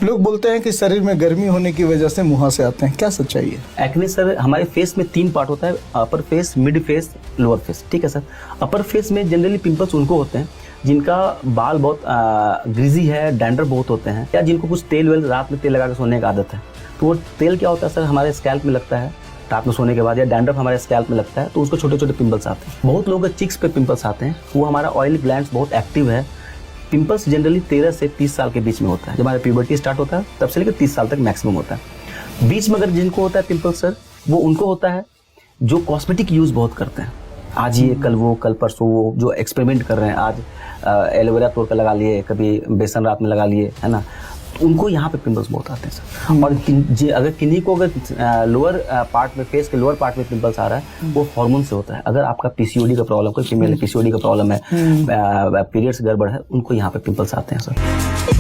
लोग बोलते हैं कि शरीर में गर्मी होने की वजह से मुहासे आते हैं, क्या सच्चाई है? एक्ने सर हमारे फेस में 3 पार्ट होता है, अपर face, mid face, lower face. ठीक है सर। अपर फेस में जनरली पिंपल्स उनको होते हैं जिनका बाल बहुत ग्रीजी है, डैंड्रफ बहुत होते हैं, या जिनको कुछ तेल वेल रात में तेल लगा के सोने की आदत है। तो वो तेल क्या होता है सर, हमारे स्कैल्प में लगता है रात में सोने के बाद, या डैंड्रफ हमारे स्कैल्प में लगता है तो उसको छोटे छोटे पिंपल्स आते हैं। बहुत लोगों के चिक्स पे पिंपल्स आते हैं, वो हमारा ऑयल ग्लैंड्स बहुत एक्टिव है। पिंपल्स जनरली 13 से 30 साल के बीच में होता है, जब हमारा प्यूबर्टी स्टार्ट होता है तब से लेकर 30 साल तक मैक्सिमम होता है। बीच में अगर जिनको होता है पिंपल्स सर, वो उनको होता है जो कॉस्मेटिक यूज बहुत करते हैं, आज ये कल वो, कल परसों वो, जो एक्सपेरिमेंट कर रहे हैं, आज एलोवेरा तोड़ कर लगा लिए, कभी बेसन रात में लगा लिए, है ना, तो उनको यहाँ पे पिंपल्स बहुत आते हैं सर। और अगर किन्हीं को अगर लोअर पार्ट में, फेस के लोअर पार्ट में पिंपल्स आ रहा है, वो हार्मोन से होता है। अगर आपका पीसीओडी का प्रॉब्लम, कोई फीमेल पीसीओडी का प्रॉब्लम है, पीरियड्स गड़बड़ है, उनको यहाँ पे पिंपल्स आते हैं सर।